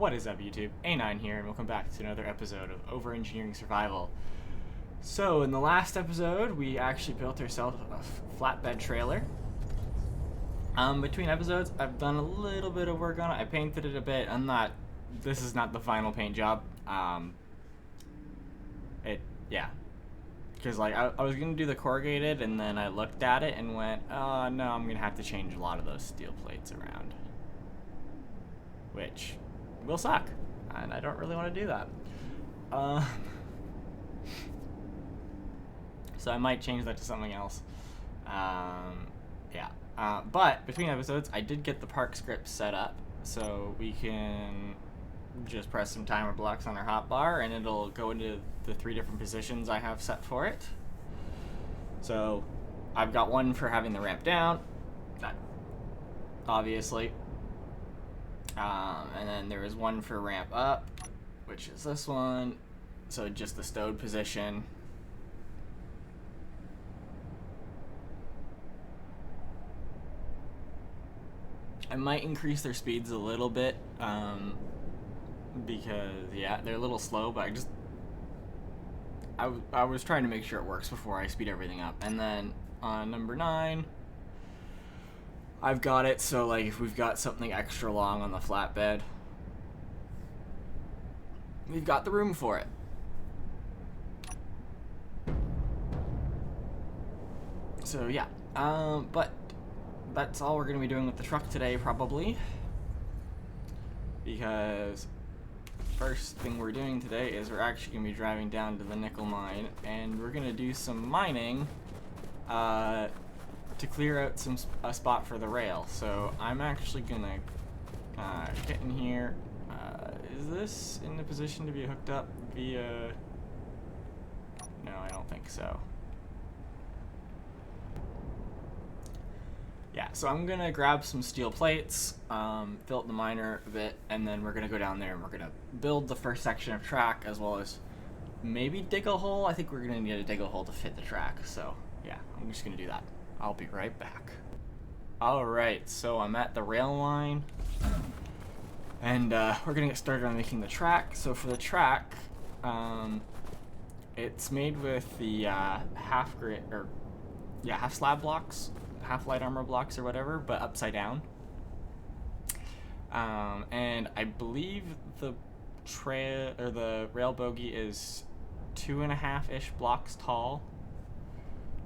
What is up, YouTube? A9 here, and welcome back to another episode of Over-Engineering Survival. So, in the last episode, we actually built ourselves a flatbed trailer. Between episodes, I've done a little bit of work on it. I painted it a bit. This is not the final paint job. Because, like, I was going to do the corrugated, and then I looked at it and went, oh, no, I'm going to have to change a lot of those steel plates around. Which will suck, and I don't really want to do that. So I might change that to something else. But between episodes, I did get the park script set up, so we can just press some timer blocks on our hotbar, and it'll go into the 3 different positions I have set for it. So I've got one for having the ramp down, that obviously. And then there is one for ramp up, which is this one. So just the stowed position. I might increase their speeds a little bit, because, yeah, they're a little slow, but I was trying to make sure it works before I speed everything up. And then on number 9, I've got it so, like, if we've got something extra long on the flatbed, we've got the room for it. So, yeah. But that's all we're going to be doing with the truck today, probably. Because first thing we're doing today is we're actually going to be driving down to the nickel mine, and we're going to do some mining, to clear out a spot for the rail. So I'm actually gonna get in here. Is this in the position to be hooked up via? No, I don't think so. Yeah, so I'm gonna grab some steel plates, fill up the miner a bit, and then we're gonna go down there and we're gonna build the first section of track, as well as maybe dig a hole. I think we're gonna need to dig a hole to fit the track. So yeah, I'm just gonna do that. I'll be right back. Alright, so I'm at the rail line, and we're gonna get started on making the track. So for the track, it's made with the half slab blocks, half light armor blocks or whatever, but upside down. And I believe the rail bogie is 2.5-ish blocks tall.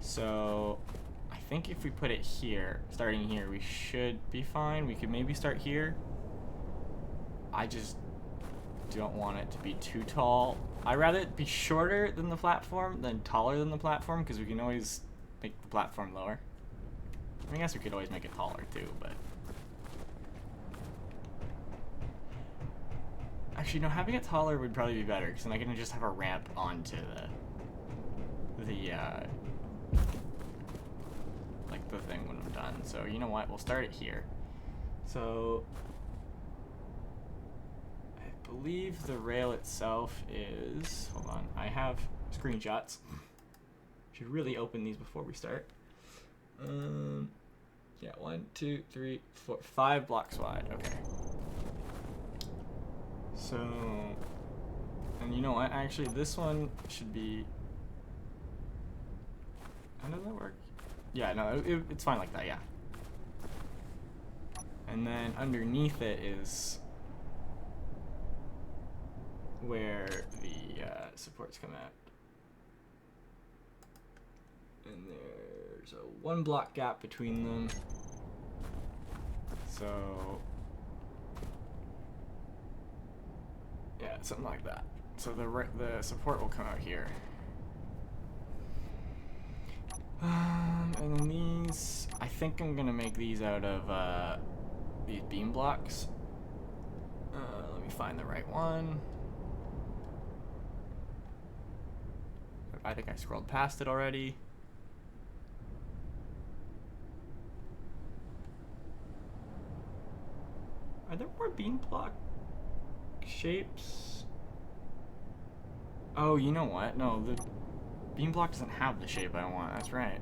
So I think if we put it here, starting here, we should be fine. We could maybe start here. I just don't want it to be too tall. I'd rather it be shorter than the platform than taller than the platform, because we can always make the platform lower. I guess we could always make it taller too, but actually no, having it taller would probably be better, because then I can just have a ramp onto the thing when I'm done. So you know what, we'll start it here. So I believe the rail itself is, hold on, I have screenshots. Should really open these before we start. Yeah, 1, 2, 3, 4, 5 blocks wide. Okay. So, and you know what, actually this one should be, how does that work? Yeah, no, it's fine like that, yeah. And then underneath it is where the supports come out. And there's a 1 block gap between them. So, yeah, something like that. So the support will come out here. And then these, I think I'm gonna make these out of these beam blocks. Let me find the right one. I think I scrolled past it already. Are there more beam block shapes? Oh, you know what? No, the beam block doesn't have the shape I want. That's right.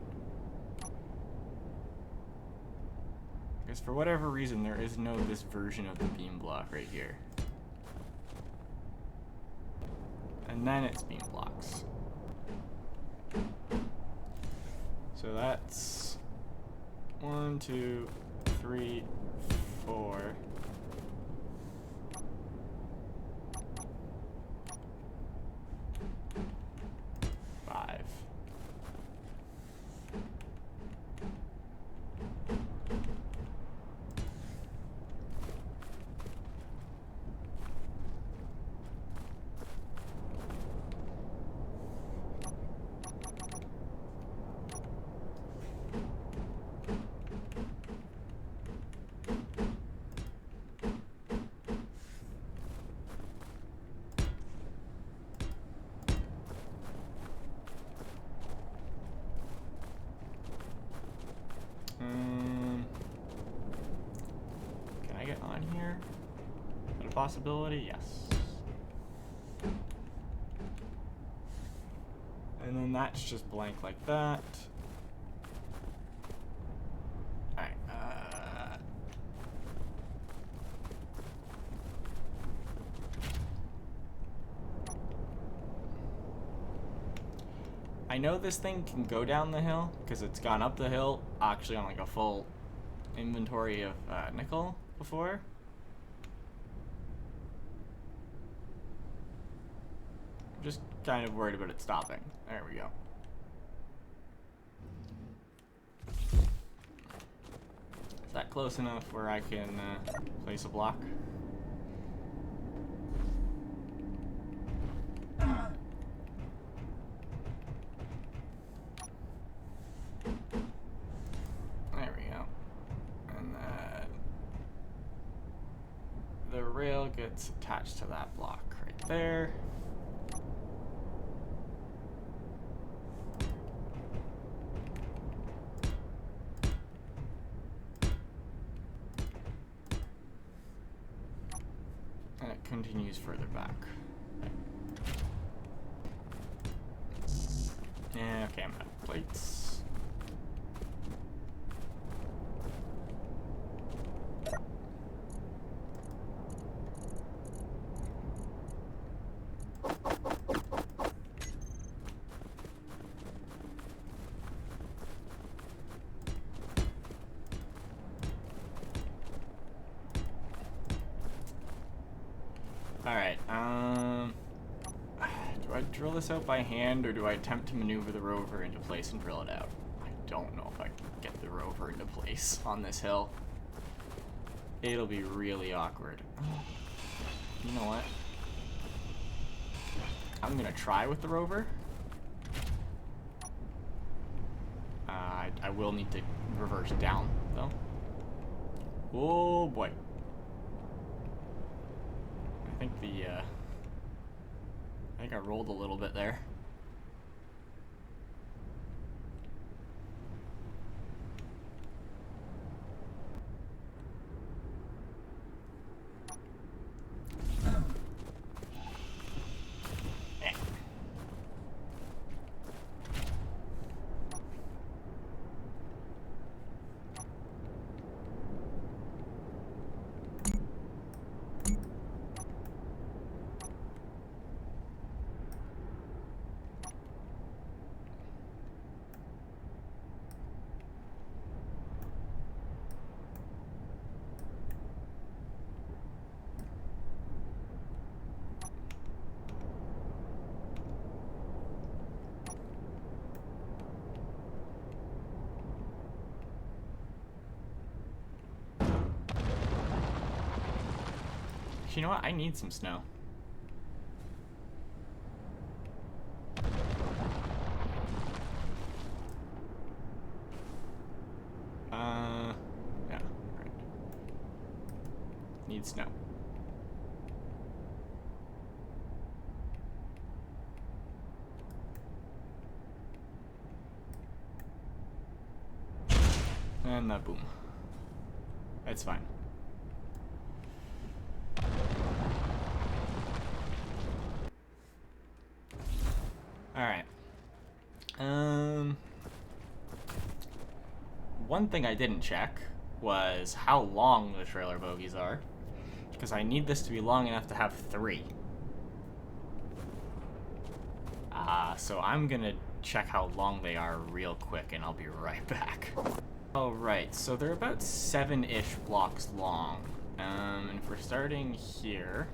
Because for whatever reason, there is no this version of the beam block right here. and then it's beam blocks. So that's 1, 2, 3, 4. 5. Can I get on here? Is that a possibility? Yes. And then that's just blank like that. Alright, I know this thing can go down the hill because it's gone up the hill actually on like a full inventory of nickel before. I'm just kind of worried about it stopping. There we go. Is that close enough where I can place a block? There we go. And then the rail gets attached to that block right there. And it continues further back. Yeah, okay, I'm out of plates. Alright, do I drill this out by hand, or do I attempt to maneuver the rover into place and drill it out? I don't know if I can get the rover into place on this hill. It'll be really awkward. You know what? I'm gonna try with the rover. I will need to reverse down, though. Oh boy. I think I rolled a little bit there. You know what? I need some snow. Yeah, right. Need snow. And that boom. It's fine. Alright. One thing I didn't check was how long the trailer bogies are, because I need this to be long enough to have 3. So I'm gonna check how long they are real quick, and I'll be right back. Alright, so they're about 7-ish blocks long. And if we're starting here,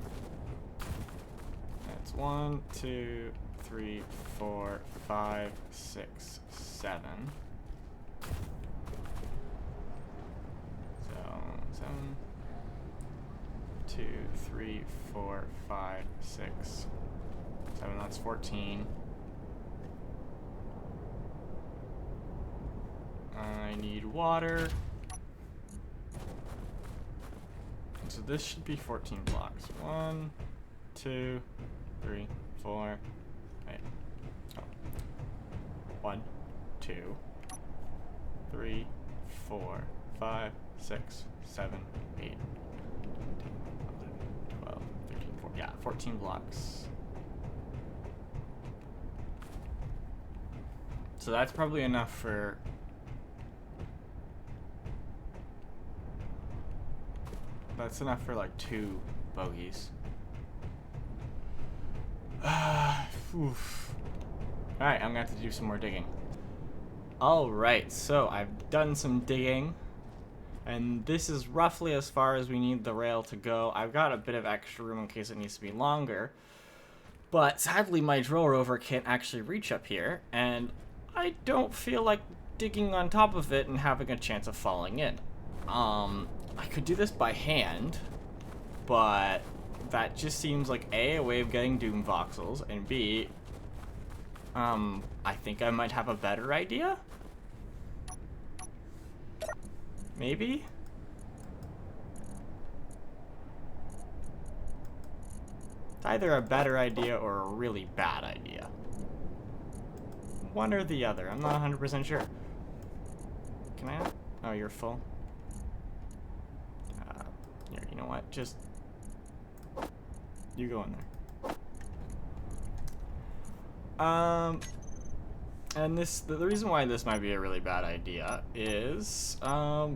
that's 1, 2, 3, 4, 5, 6, 7. So 7, 2, 3, 4, 5, 6, 7. That's 14. I need water. So this should be 14 blocks. 1, 2, 3, 4. Wait. Oh. 1, 2, 3, 4, 5, 6, 7, 8, 10, 11, 12, 13, 14. Yeah, 14 blocks. So that's probably enough for... That's enough for like 2 bogies. Oof. Alright, I'm gonna have to do some more digging. Alright, so I've done some digging. And this is roughly as far as we need the rail to go. I've got a bit of extra room in case it needs to be longer. But sadly, my drill rover can't actually reach up here. And I don't feel like digging on top of it and having a chance of falling in. I could do this by hand, but that just seems like A, way of getting doom voxels, and B, I think I might have a better idea? Maybe? It's either a better idea or a really bad idea. One or the other, I'm not 100% sure. Can I? Oh, you're full? Here, you know what? Just... You go in there. And this, the reason why this might be a really bad idea is, I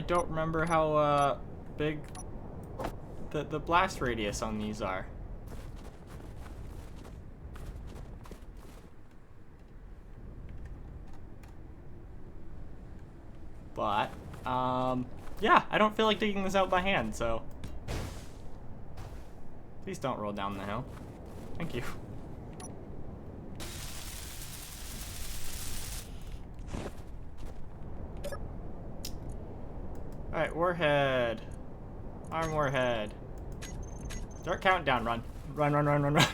don't remember how, big the blast radius on these are. But, yeah, I don't feel like digging this out by hand, so... Please don't roll down the hill. Thank you. Alright, warhead. Arm warhead. Start countdown, run. Run, run, run, run, run.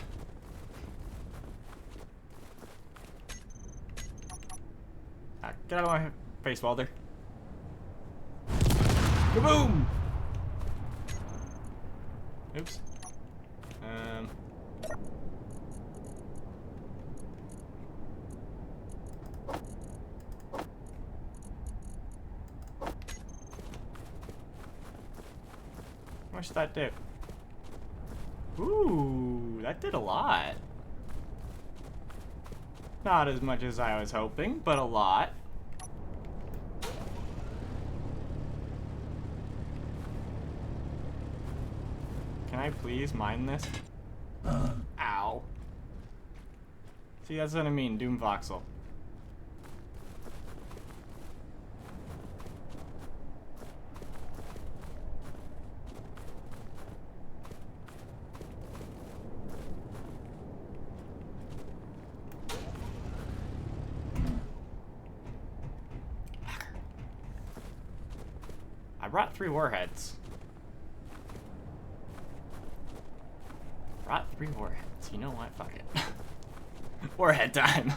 Get out of my face, Walter. Kaboom! Oops. How much did that do? Ooh, that did a lot. Not as much as I was hoping, but a lot. Can I please mine this? Ow. See, that's what I mean, Doom Voxel. I brought 3 warheads. Brought 3 warheads. You know what? Fuck it. Warhead time.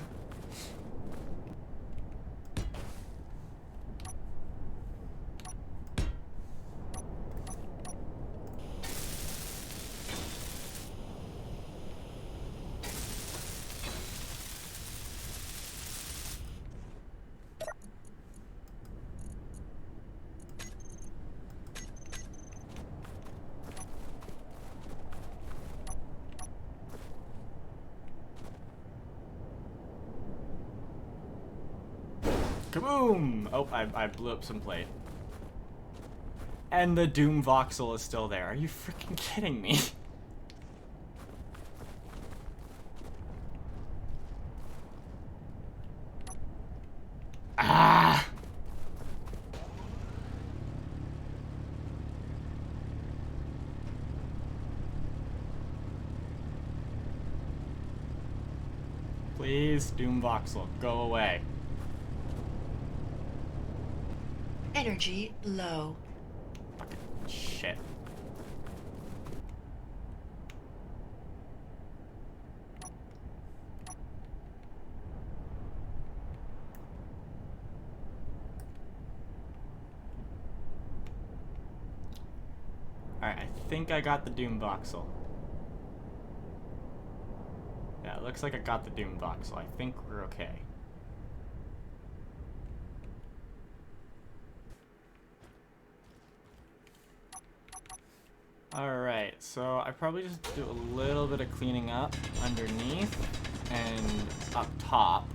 Kaboom! Oh, I blew up some plate. And the Doom Voxel is still there. Are you freaking kidding me? Please, Doom Voxel, go away. Energy low. Fucking shit. Alright, I think I got the Doom Voxel. Yeah, it looks like I got the Doom Voxel. I think we're okay. Alright, so I probably just do a little bit of cleaning up underneath and up top,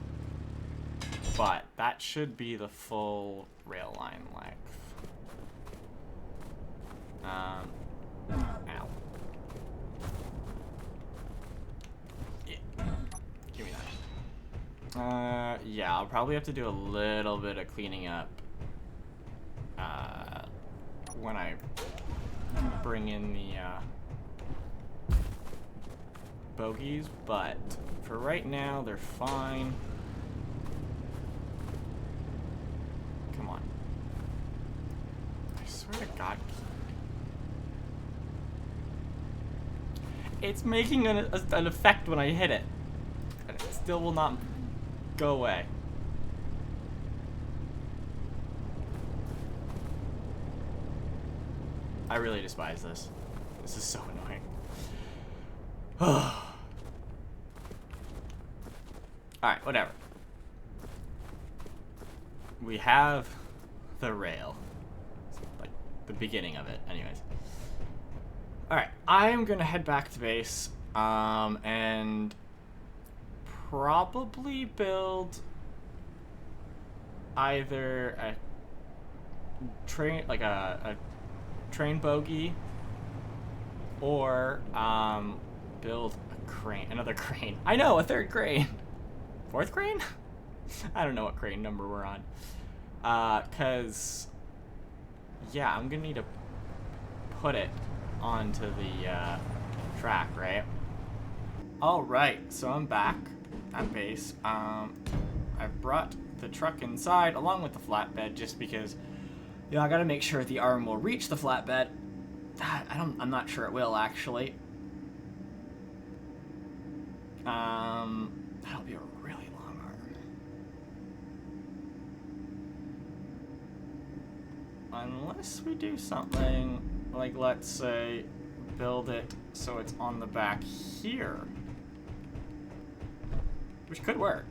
but that should be the full rail line length. Ow. Yeah. Give me that. Yeah, I'll probably have to do a little bit of cleaning up when I bring in the bogies, but for right now they're fine. Come on. I swear to God. It's making an effect when I hit it, and it still will not go away. I really despise this. This is so annoying. Alright, whatever. We have the rail. It's like the beginning of it, anyways. Alright, I am gonna head back to base, and probably build either a train, like a train bogie, or build a crane, another crane. I know, a third crane. Fourth crane? I don't know what crane number we're on. Cause yeah, I'm gonna need to put it onto the track, right? Alright, so I'm back at base. I've brought the truck inside along with the flatbed just because, you know, I gotta make sure the arm will reach the flatbed. I'm not sure it will, actually. That'll be a really long arm. Unless we do something like, let's say, build it so it's on the back here. Which could work.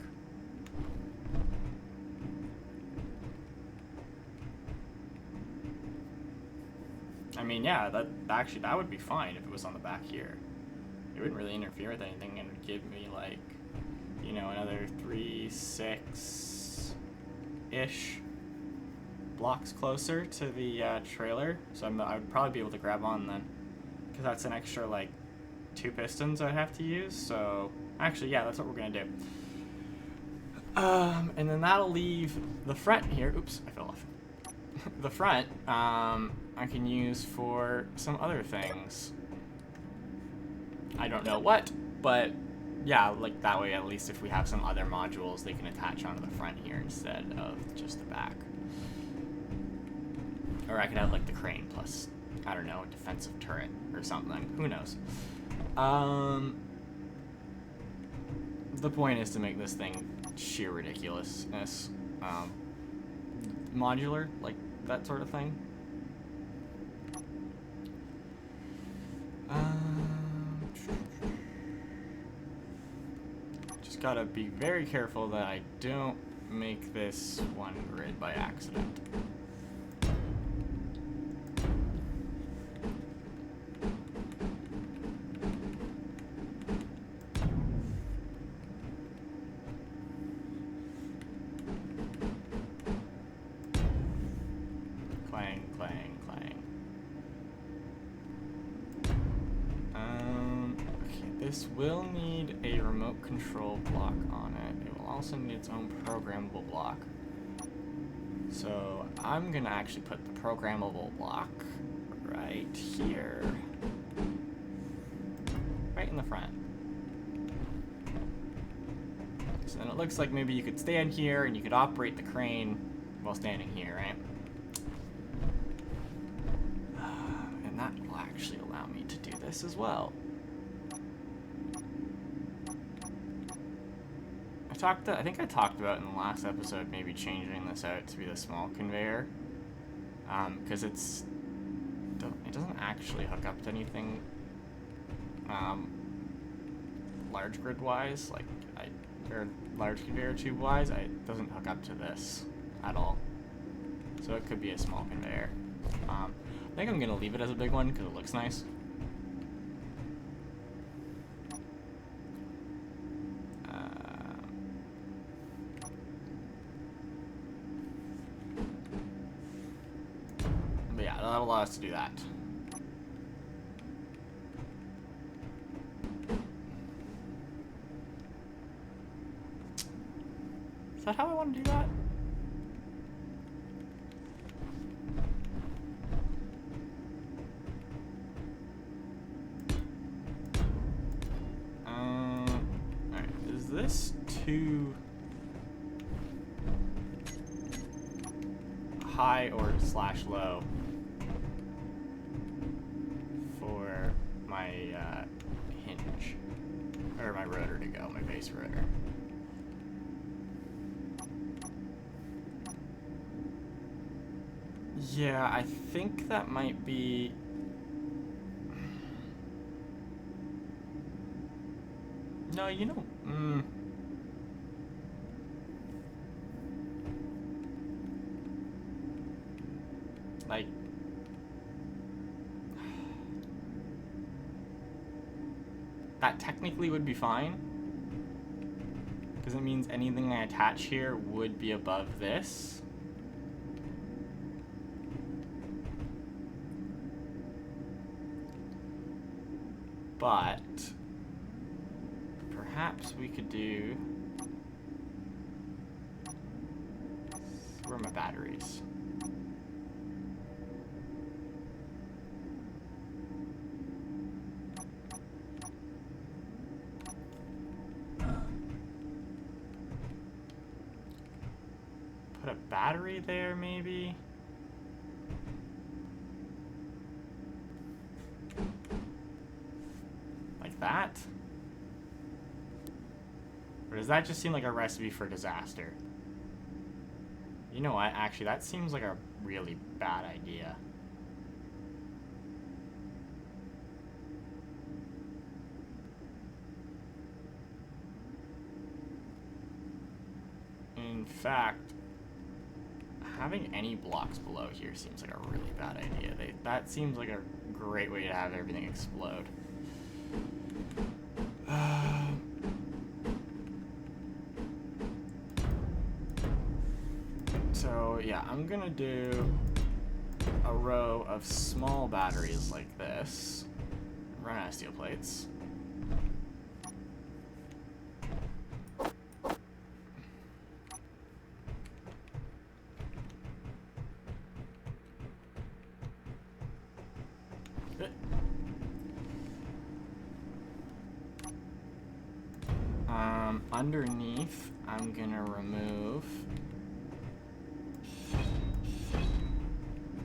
I mean, yeah, that would be fine if it was on the back here. It wouldn't really interfere with anything and would give me, like, you know, another 3, 6-ish blocks closer to the trailer. So I would probably be able to grab on then, because that's an extra, like, 2 pistons I'd have to use. So actually, yeah, that's what we're gonna do. And then that'll leave the front here. Oops, I fell off. The front, I can use for some other things. I don't know what, but yeah, like that way at least if we have some other modules, they can attach onto the front here instead of just the back. Or I could have like the crane plus, I don't know, a defensive turret or something. Who knows? The point is to make this thing sheer ridiculousness. Modular, like that sort of thing. Just gotta be very careful that I don't make this one grid by accident. Clang, clang, clang. Okay, this will need a remote control block on it. It will also need its own programmable block. So I'm gonna actually put the programmable block right here. Right in the front. So then it looks like maybe you could stand here and you could operate the crane while standing here, right? And that will actually allow me to do this as well. I think I talked about in the last episode maybe changing this out to be the small conveyor, because it doesn't actually hook up to anything large grid wise, or large conveyor tube wise. It doesn't hook up to this at all, so it could be a small conveyor. I think I'm gonna leave it as a big one because it looks nice. But yeah, that'll allow us to do that. Is that how I want to do that? Alright, is this too high or slash low for my hinge, or my rotor to go, my base rotor? Yeah, I think that might be... No, you know... Like... That technically would be fine. Because it means anything I attach here would be above this. But perhaps we could do... Where are my batteries? Put a battery there, maybe? That? Or does that just seem like a recipe for disaster? You know what? Actually, that seems like a really bad idea. In fact, having any blocks below here seems like a really bad idea. That seems like a great way to have everything explode. So yeah, I'm gonna do a row of small batteries like this. Run out of steel plates. Underneath, I'm gonna remove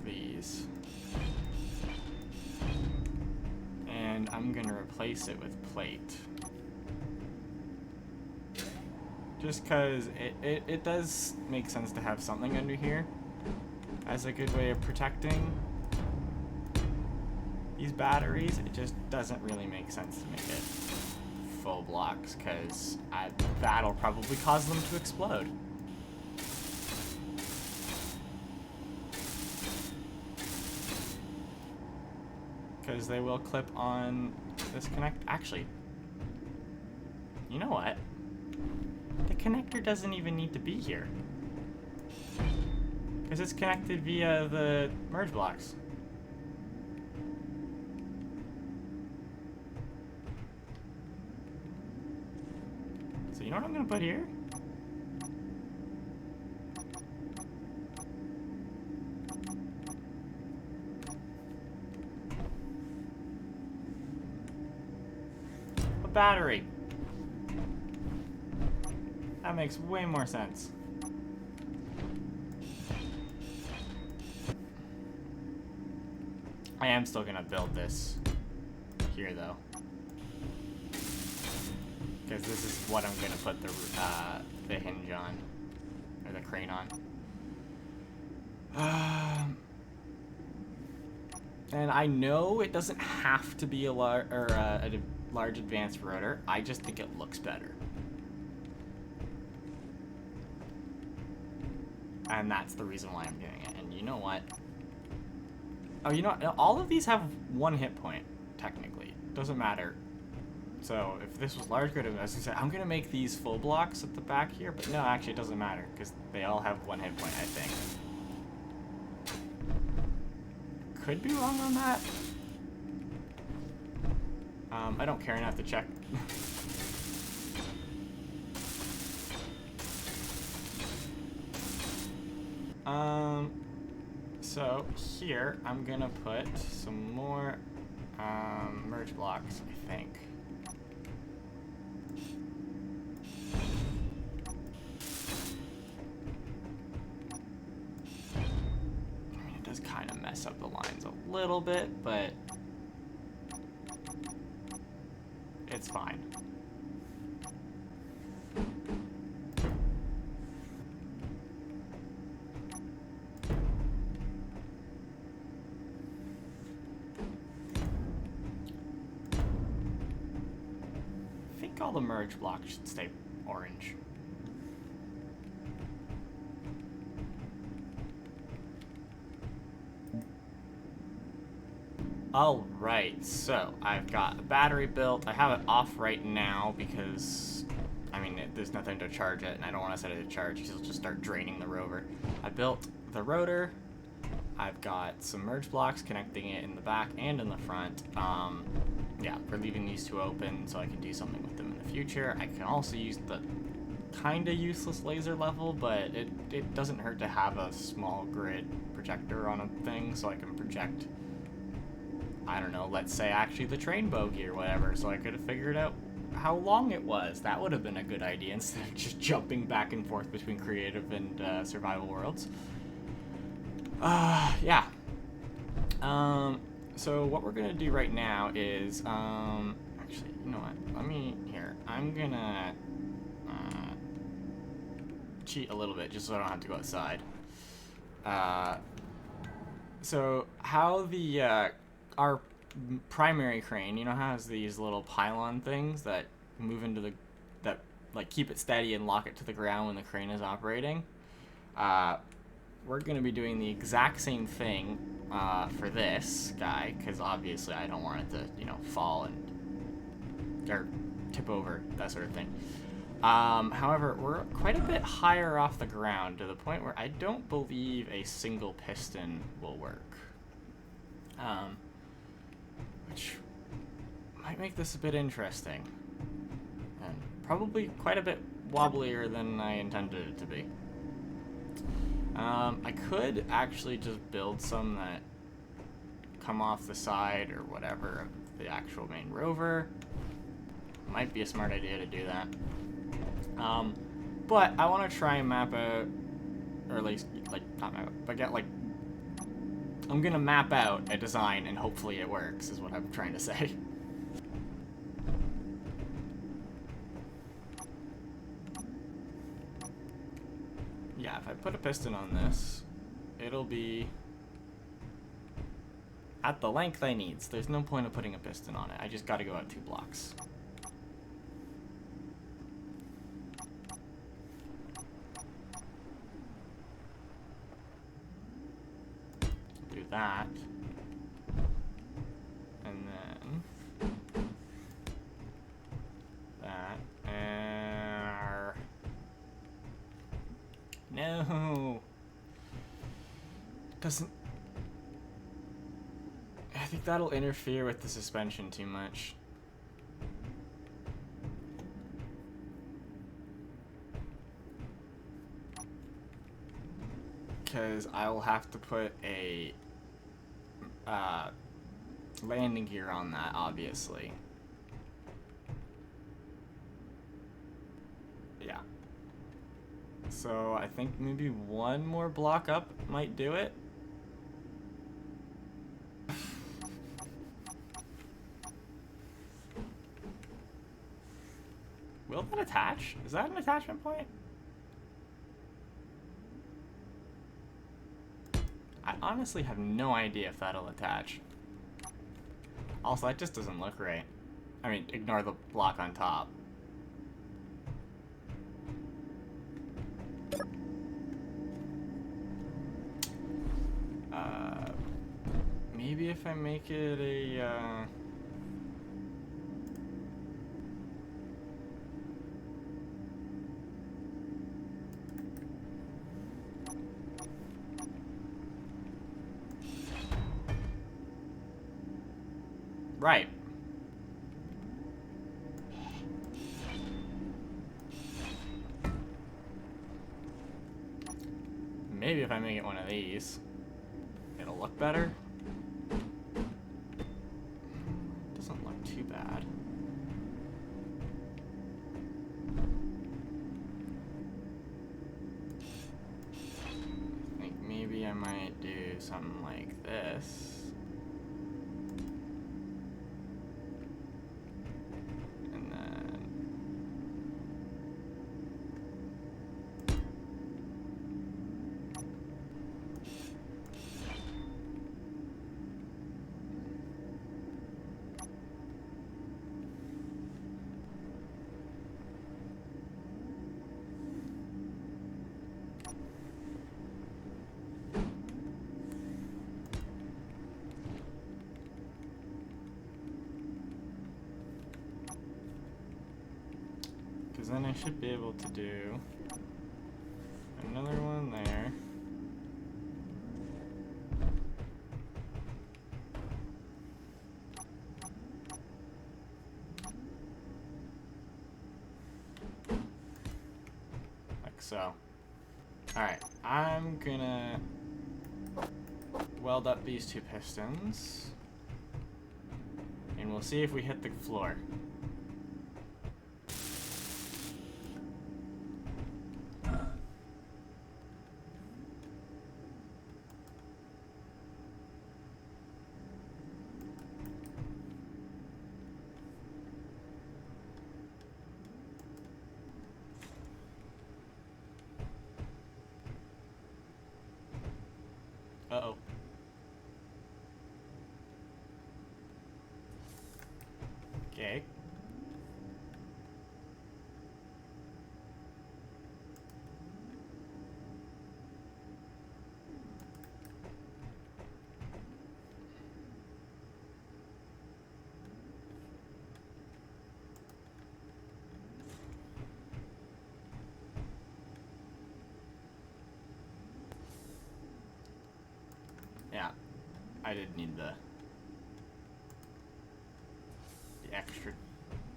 these. And I'm gonna replace it with plate. Just because it does make sense to have something under here as a good way of protecting these batteries. It just doesn't really make sense to make it full blocks, because that'll probably cause them to explode. Because they will clip on this connect. Actually, you know what? The connector doesn't even need to be here, because it's connected via the merge blocks. So you know what I'm gonna put here? A battery. That makes way more sense. I am still gonna build this here though, because this is what I'm gonna put the hinge on, or the crane on. And I know it doesn't have to be a large advanced rotor. I just think it looks better. And that's the reason why I'm doing it. And you know what? Oh, you know what? All of these have 1 hit point, technically. Doesn't matter. So if this was large grid, I was gonna say, I'm gonna make these full blocks at the back here, but no, actually it doesn't matter, because they all have 1 hit point, I think. Could be wrong on that. I don't care enough to check. So here I'm gonna put some more merge blocks, I think. I mean, it does kind of mess up the lines a little bit, but it's fine. I think all the merge blocks should stay orange. Alright, so I've got a battery built. I have it off right now because, I mean, there's nothing to charge it, and I don't want to set it to charge because it'll just start draining the rover. I built the rotor. I've got some merge blocks connecting it in the back and in the front. Yeah, we're leaving these two open so I can do something with them in the future. I can also use the kind of useless laser level, but it doesn't hurt to have a small grid projector on a thing so I can project, I don't know, let's say actually the train bogey or whatever, so I could have figured out how long it was. That would have been a good idea instead of just jumping back and forth between creative and survival worlds. Yeah. So what we're gonna do right now is, actually, you know what? I'm gonna cheat a little bit just so I don't have to go outside. So how the our primary crane, you know, has these little pylon things that move into the, that like keep it steady and lock it to the ground when the crane is operating. We're going to be doing the exact same thing for this guy, because obviously I don't want it to, you know, fall and or tip over, that sort of thing. However, we're quite a bit higher off the ground to the point where I don't believe a single piston will work. Which might make this a bit interesting, and probably quite a bit wobblier than I intended it to be. I could actually just build some that come off the side or whatever of the actual main rover. Might be a smart idea to do that. But I want to try and map out, or at least, like, not map out, but get, like, I'm gonna map out a design and hopefully it works, is what I'm trying to say. Yeah, if I put a piston on this, it'll be at the length I need. So there's no point of putting a piston on it. I just gotta go out 2 blocks. Do that. And then that. No. Doesn't. I think that'll interfere with the suspension too much. Because I will have to put a landing gear on that, obviously. Yeah. So I think maybe one more block up might do it. Will that attach? Is that an attachment point? I honestly have no idea if that'll attach. Also, that just doesn't look right. I mean, ignore the block on top. Maybe if I make it a, right. Maybe if I make it one of these, it'll look better. Doesn't look too bad. I think maybe I might do something like this. And then then I should be able to do another one there. Like so. Alright, I'm gonna weld up these two pistons. And we'll see if we hit the floor. Uh-oh. Okay. Yeah, I did need the extra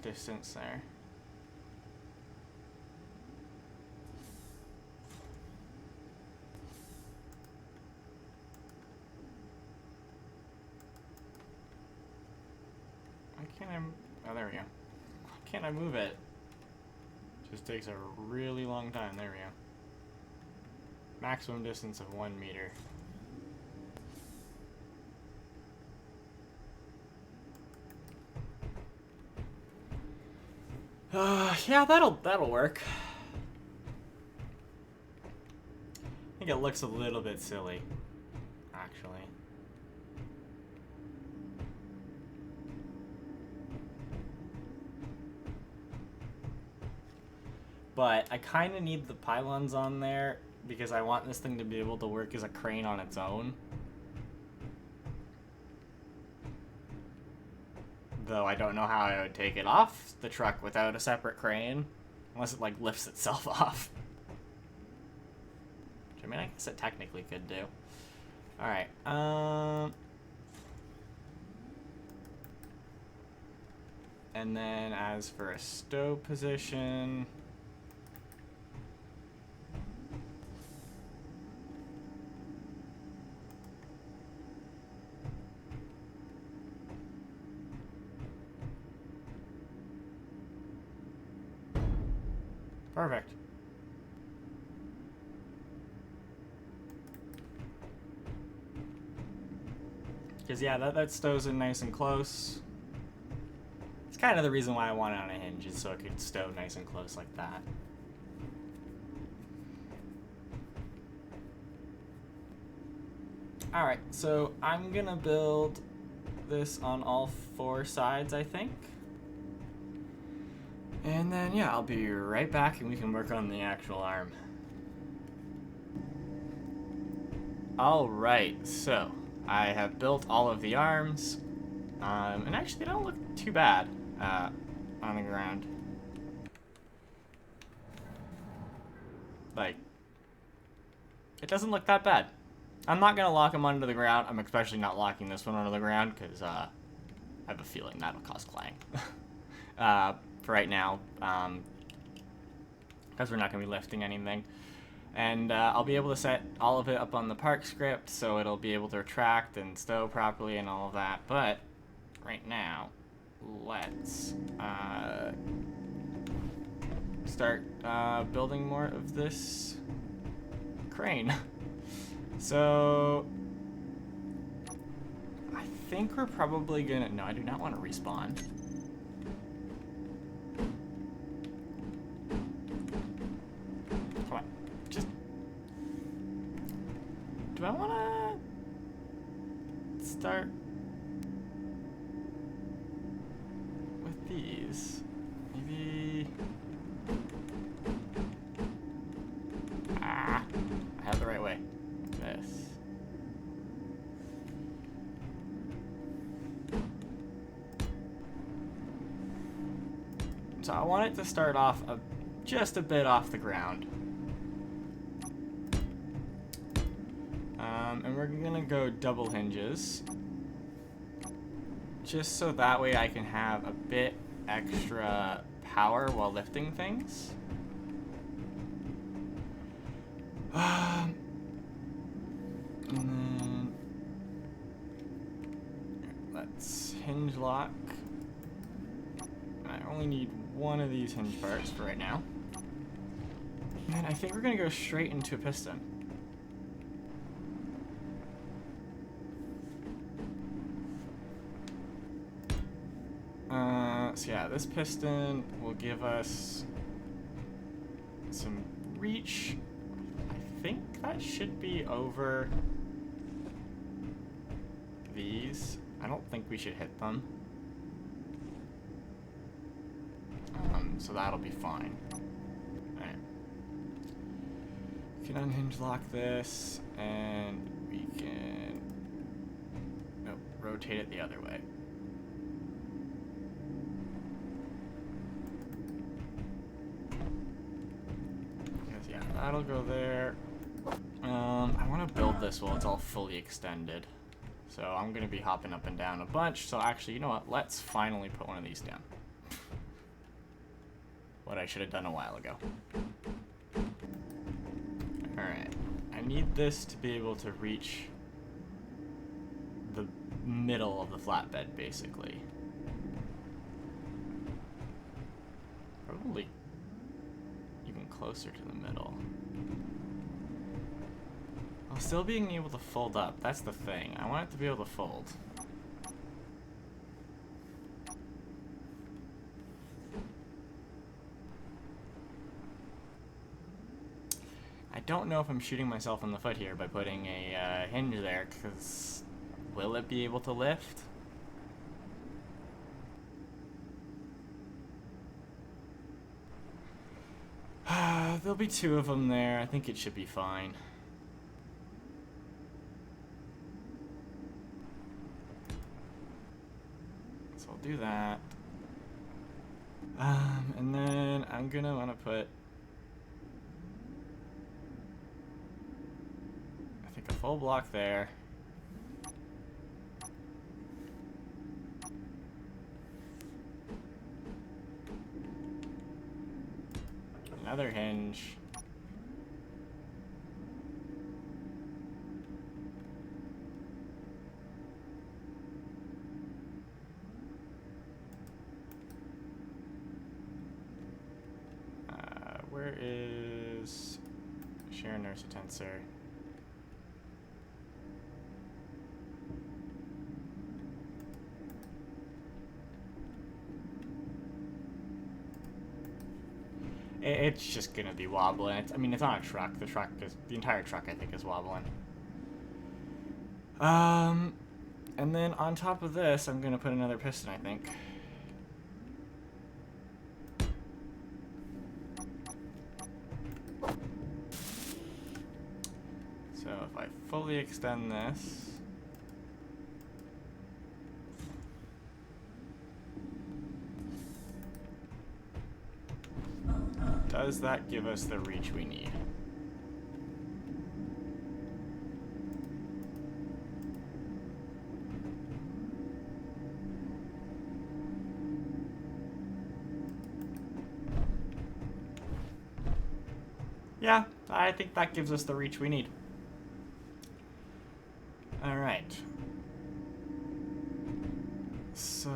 distance there. Why can't I? Oh, there we go. Why can't I move it? Just takes a really long time. There we go. Maximum distance of 1 meter. Yeah, that'll work. I think it looks a little bit silly, actually. But I kind of need the pylons on there because I want this thing to be able to work as a crane on its own. Though I don't know how I would take it off the truck without a separate crane. Unless it, like, lifts itself off. Which, I mean, I guess it technically could do. Alright, and then as for a stow position... Perfect. Because yeah, that stows in nice and close. It's kind of the reason why I want it on a hinge, is so it could stow nice and close like that. Alright, so I'm gonna build this on all 4 sides, I think. And then, yeah, I'll be right back and we can work on the actual arm. Alright, so I have built all of the arms. And actually, they don't look too bad on the ground. Like, it doesn't look that bad. I'm not going to lock them under the ground. I'm especially not locking this one under the ground because I have a feeling that'll cause clang. For right now, because we're not going to be lifting anything. And I'll be able to set all of it up on the park script, so it'll be able to retract and stow properly and all of that. But right now, let's start building more of this crane. So I think we're probably gonna, no, I do not want to respawn. Come on, just, do I want to start with these? Maybe, I have the right way. This. So I want it to start off just a bit off the ground. And we're gonna go double hinges. Just so that way I can have a bit extra power while lifting things. And then let's hinge lock. I only need one of these hinge parts for right now. And then I think we're gonna go straight into a piston. So yeah, this piston will give us some reach. I think that should be over these. I don't think we should hit them. So that'll be fine. Alright. We can unhinge lock this, and we can rotate it the other way. Yeah, that'll go there. I want to build this while it's all fully extended. So I'm going to be hopping up and down a bunch. So actually, you know what? Let's finally put one of these down. What I should have done a while ago. Alright. I need this to be able to reach the middle of the flatbed, basically. Probably even closer to the middle. While still being able to fold up. That's the thing. I want it to be able to fold. I don't know if I'm shooting myself in the foot here by putting a hinge there, because will it be able to lift? There'll be 2 of them there. I think it should be fine. So I'll do that. And then I'm gonna want to put, I think, a full block there. Another hinge. Where is share nurse tensor? It's just gonna be wobbling. I mean, it's on a truck. The entire truck, I think, is wobbling. And then on top of this, I'm gonna put another piston, I think. So if I fully extend this, does that give us the reach we need? Yeah, I think that gives us the reach we need. Alright. So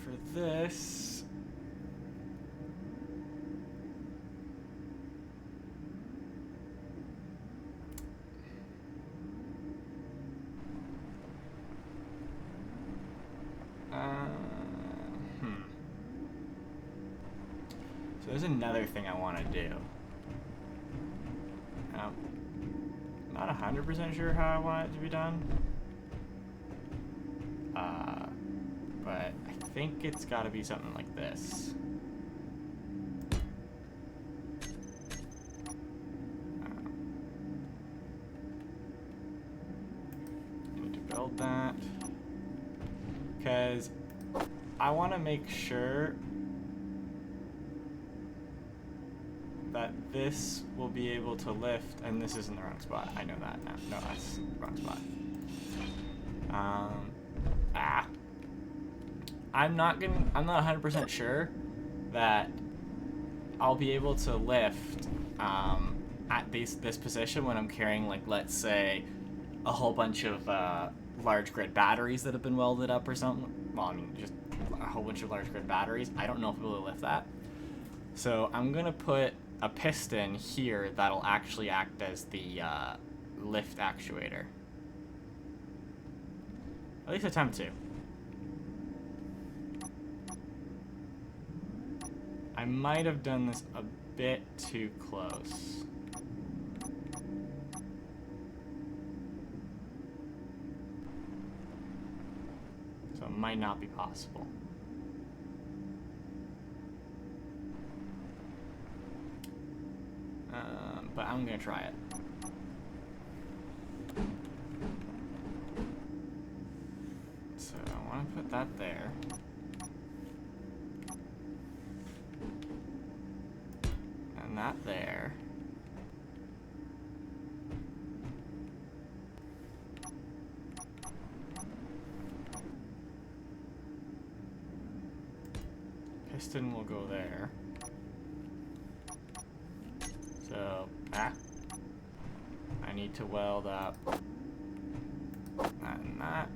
for this, so there's another thing I want to do. Not 100% sure how I want it to be done. But I think it's got to be something like this. Need to build that. Because I want to make sure that this will be able to lift, and this is in the wrong spot. I know that now. No, that's the wrong spot. I'm not 100% sure that I'll be able to lift at this position when I'm carrying, like, let's say, a whole bunch of large grid batteries that have been welded up or something. Well, I mean, just a whole bunch of large grid batteries. I don't know if we'll lift that. So I'm gonna put a piston here that'll actually act as the lift actuator. At least attempt to. I might have done this a bit too close. So it might not be possible. But I'm gonna try it. So I want to put that there. And that there. Piston will go there. So, I need to weld up that and that.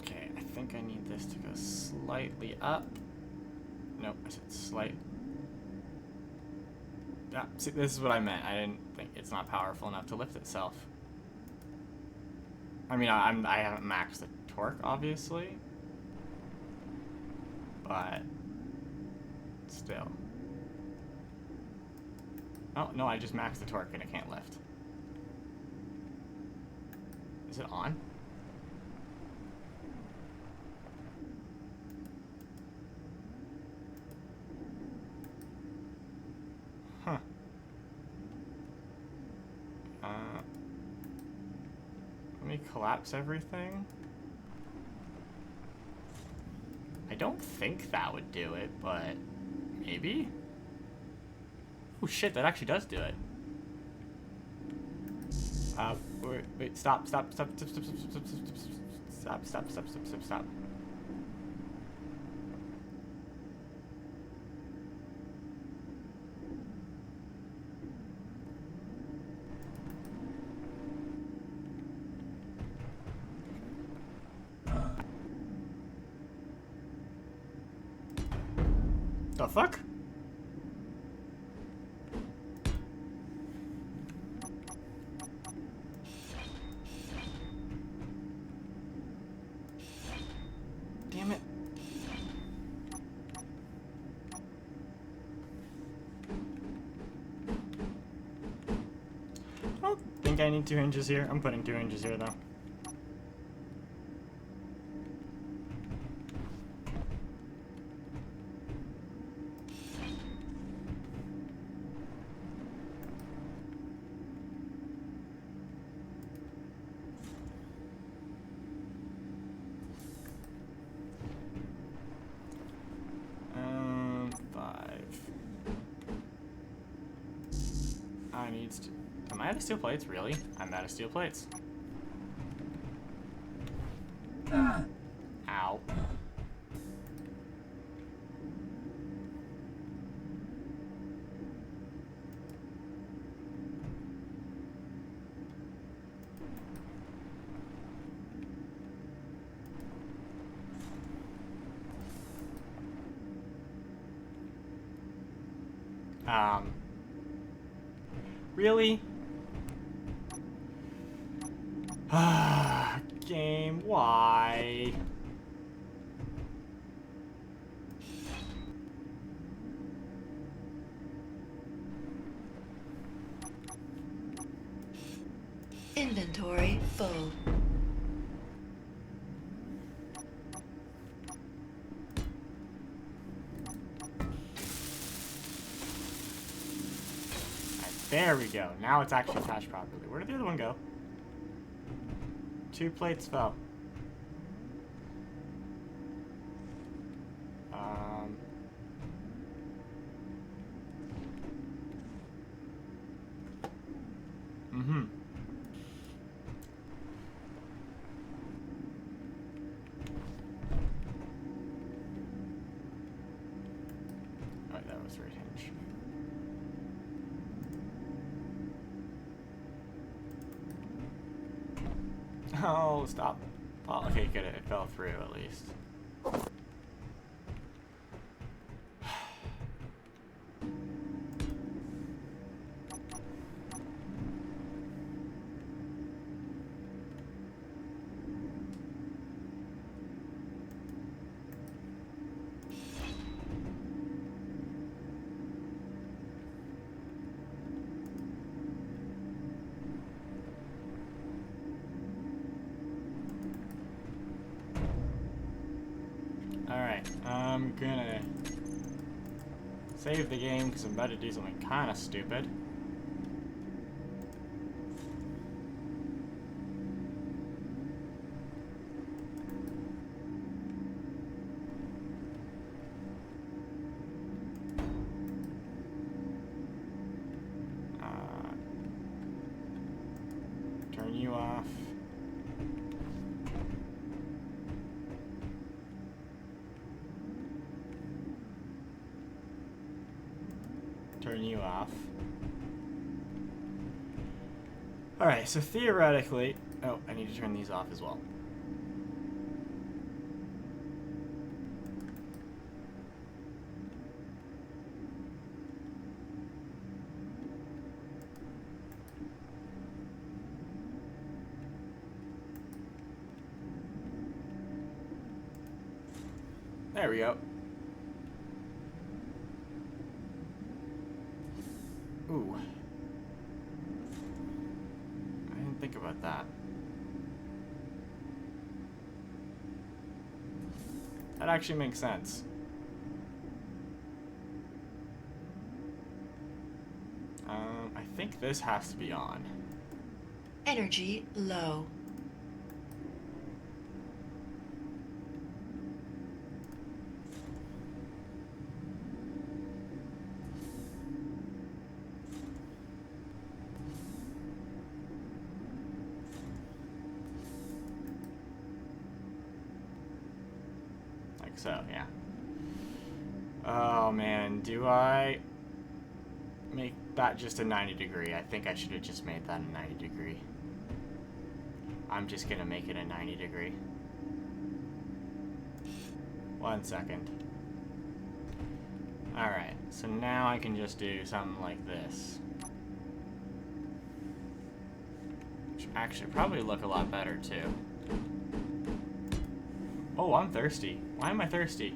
Okay, I think I need this to go slightly up. Nope, I said slight. Yeah, see, this is what I meant. I didn't think it's not powerful enough to lift itself. I mean, I haven't maxed the torque, obviously, but still. Oh, no, I just maxed the torque and it can't lift. Is it on? Huh. Let me collapse everything. I don't think that would do it, but maybe? Oh shit, that actually does do it. Wait, stop, stop, stop, stop, stop, stop, stop, stop, stop, stop, stop, stop, stop. The fuck? Damn it. I don't think I need 2 hinges here. I'm putting 2 hinges here though. Am I out of steel plates? Really? I'm out of steel plates. Ow. Really? Game, why? Inventory full. There we go. Now it's actually attached properly. Where did the other one go? 2 plates fell. Alright, that was right hinge. Oh, stop. Oh, okay, good. It fell through at least. Alright, I'm gonna save the game because I'm about to do something kind of stupid. Turn you off. Turn you off. Alright, so theoretically... Oh, I need to turn these off as well. There we go. Ooh. I didn't think about that. That actually makes sense. I think this has to be on. Energy low. So, yeah. Oh, man. Do I make that just a 90 degree? I think I should have just made that a 90 degree. I'm just going to make it a 90 degree. 1 second. Alright, so now I can just do something like this. Which actually probably look a lot better too. Oh, I'm thirsty. Why am I thirsty?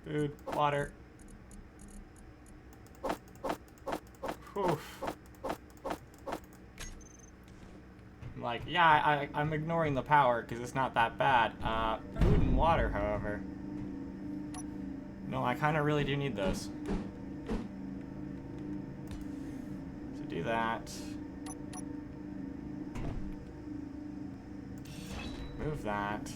Food, water. Whew. Like, yeah, I'm ignoring the power because it's not that bad. Food and water, however. No, I kind of really do need those. So do that. Move that.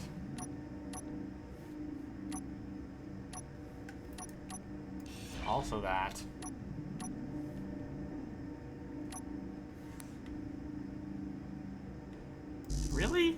Also that. Really?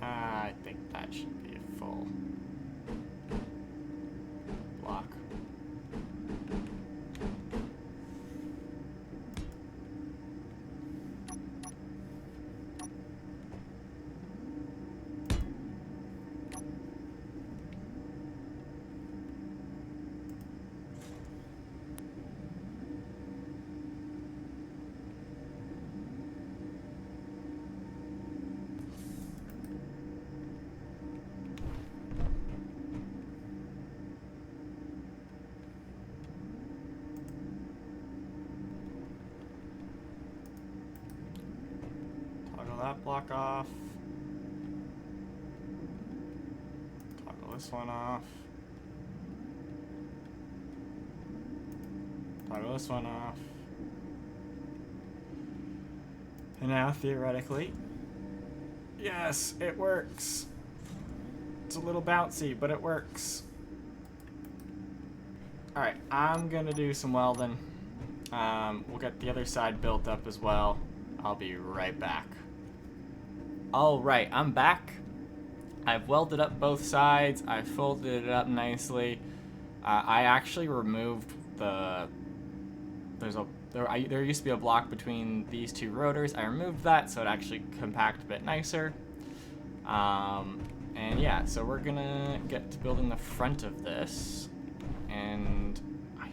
I think that should be a full block. Toggle that block off. Toggle this one off. Toggle this one off. And now, theoretically, yes, it works. It's a little bouncy, but it works. Alright, I'm gonna do some welding. We'll get the other side built up as well. I'll be right back. Alright, I'm back. I've welded up both sides. I folded it up nicely. I actually removed the... There used to be a block between these two rotors. I removed that so it actually compact a bit nicer. And yeah, so we're gonna get to building the front of this. And I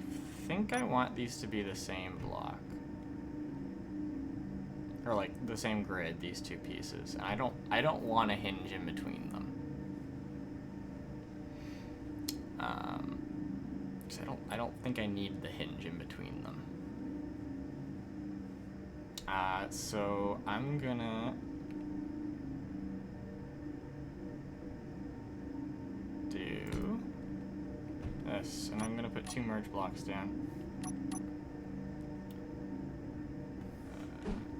think I want these to be the same block. Or like the same grid, these two pieces. And I don't want a hinge in between them. I don't think I need the hinge in between them. So I'm gonna do this, and I'm gonna put 2 merge blocks down.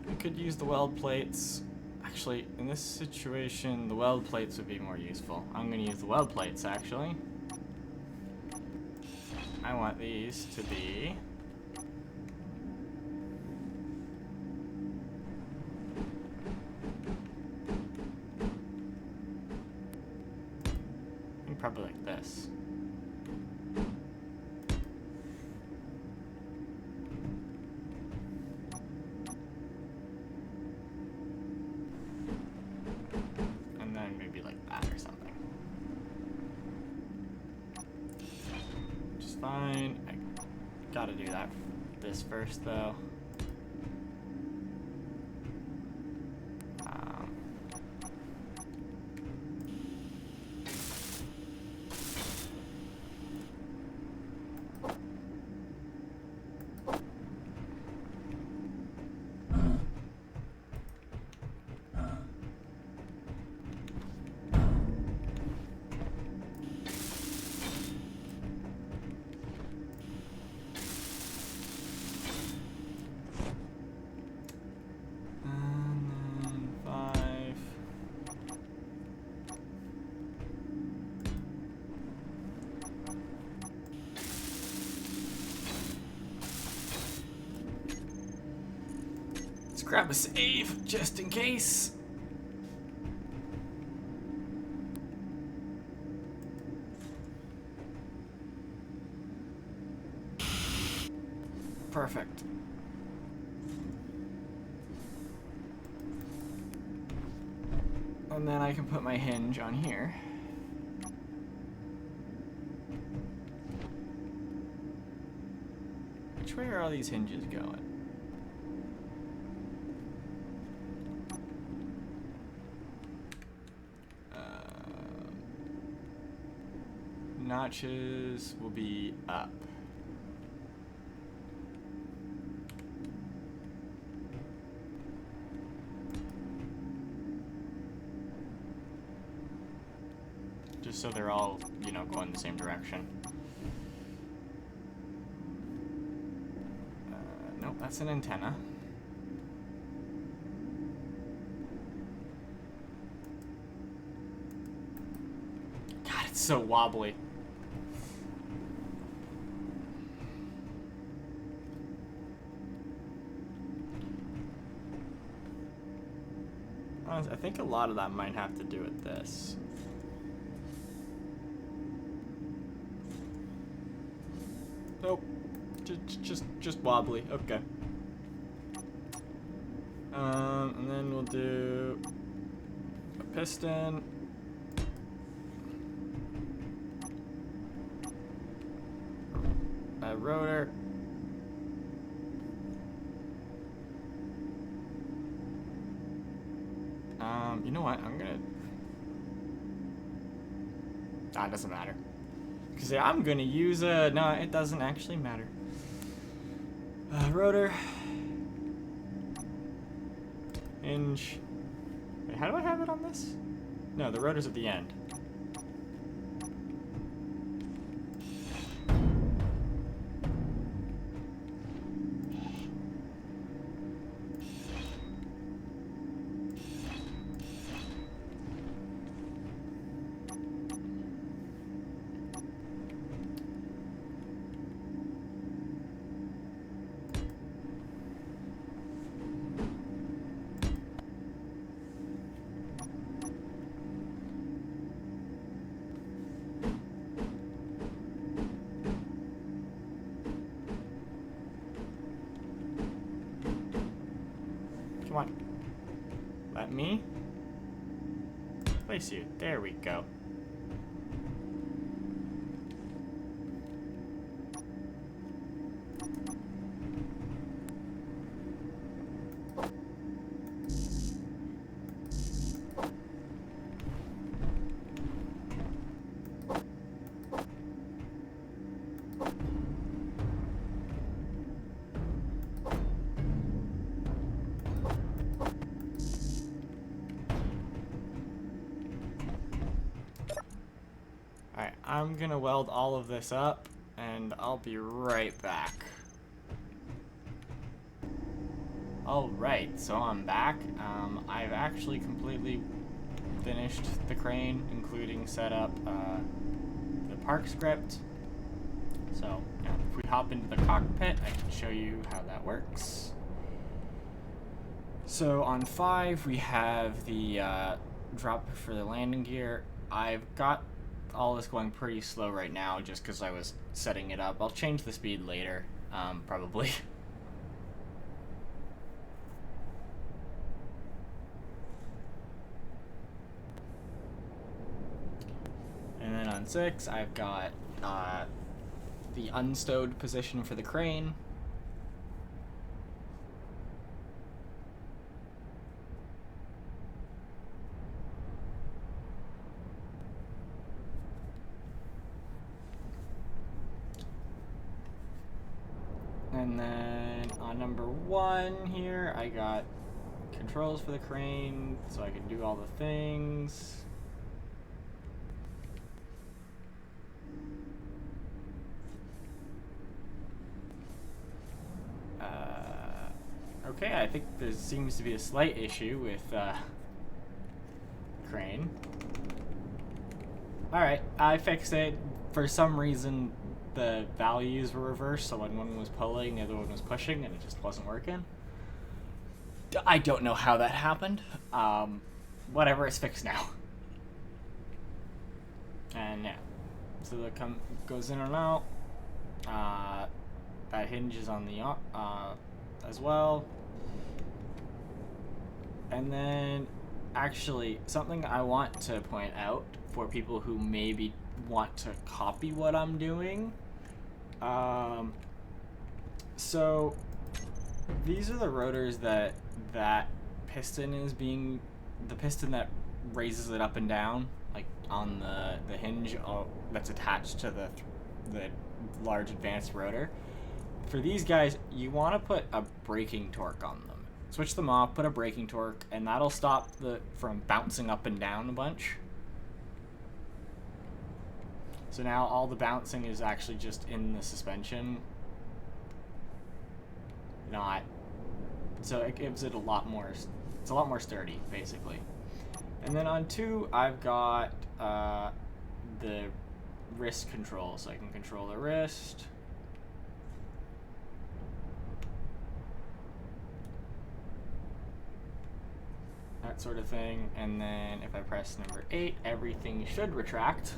We could use the weld plates. Actually, in this situation, the weld plates would be more useful. I'm gonna use the weld plates, actually. I want these to be... probably like this. And then maybe like that or something. Which is fine. I gotta do this first though. grab a save just in case. Perfect. And then I can put my hinge on here. Which way are all these hinges going? Notches will be up. Just so they're all, you know, going the same direction. Nope, that's an antenna. God, it's so wobbly. I think a lot of that might have to do with this. Nope. Just wobbly. Okay. And then we'll do a piston. A rotor. You know what? I'm gonna... Ah, it doesn't matter. Because I'm gonna use a... No, it doesn't actually matter. Rotor. Hinge. Wait, how do I have it on this? No, the rotor's at the end. Come on. Let me place you. There we go. I'm gonna weld all of this up, and I'll be right back. Alright, so I'm back. I've actually completely finished the crane, including set up the park script. So, yeah, if we hop into the cockpit, I can show you how that works. So on 5, we have the drop for the landing gear. I've got all this going pretty slow right now just because I was setting it up. I'll change the speed later, probably. And then on 6, I've got the unstowed position for the crane. And then on number 1 here, I got controls for the crane, so I can do all the things. Okay, I think there seems to be a slight issue with crane. Alright, I fixed it. For some reason, the values were reversed, so when one was pulling, the other one was pushing, and it just wasn't working. I don't know how that happened. Whatever, it's fixed now. And yeah, so the goes in and out. That hinge is on the as well. And then, actually, something I want to point out for people who maybe want to copy what I'm doing. So these are the rotors that piston is being, the piston that raises it up and down, like on the hinge that's attached to the large advanced rotor. For these guys, you want to put a braking torque on them. Switch them off, put a braking torque, and that'll stop from bouncing up and down a bunch. So now all the bouncing is actually just in the suspension. So it gives it a lot more, it's a lot more sturdy, basically. And then on 2, I've got the wrist control, so I can control the wrist. That sort of thing. And then if I press number 8, everything should retract.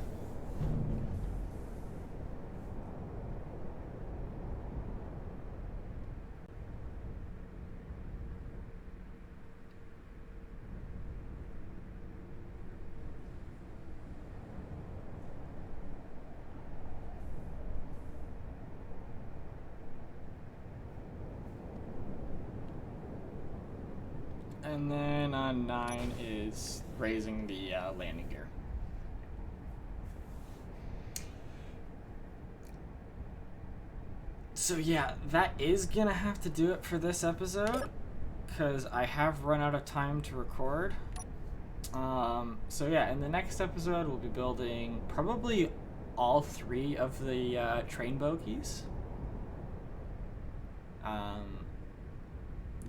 And then on 9 is raising the landing gear. So yeah, that is gonna have to do it for this episode, because I have run out of time to record. So yeah, in the next episode we'll be building probably all 3 of the train bogies.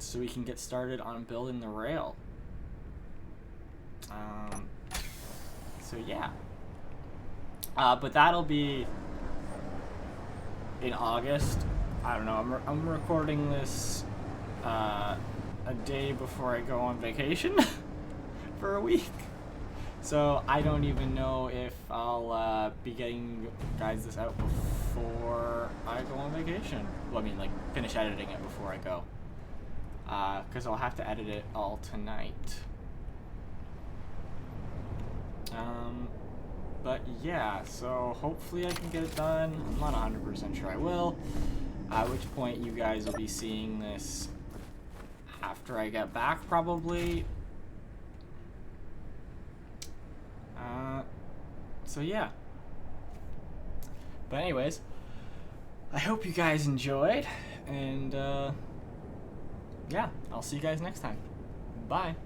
So we can get started on building the rail. So yeah. But that'll be in August. I don't know, I'm recording this a day before I go on vacation for a week. So I don't even know if I'll be getting you guys this out before I go on vacation. Well, I mean, like, finish editing it before I go. Because I'll have to edit it all tonight. But yeah, so hopefully I can get it done. I'm not 100% sure I will. At which point you guys will be seeing this after I get back, probably. So yeah. But anyways, I hope you guys enjoyed, and yeah, I'll see you guys next time. Bye.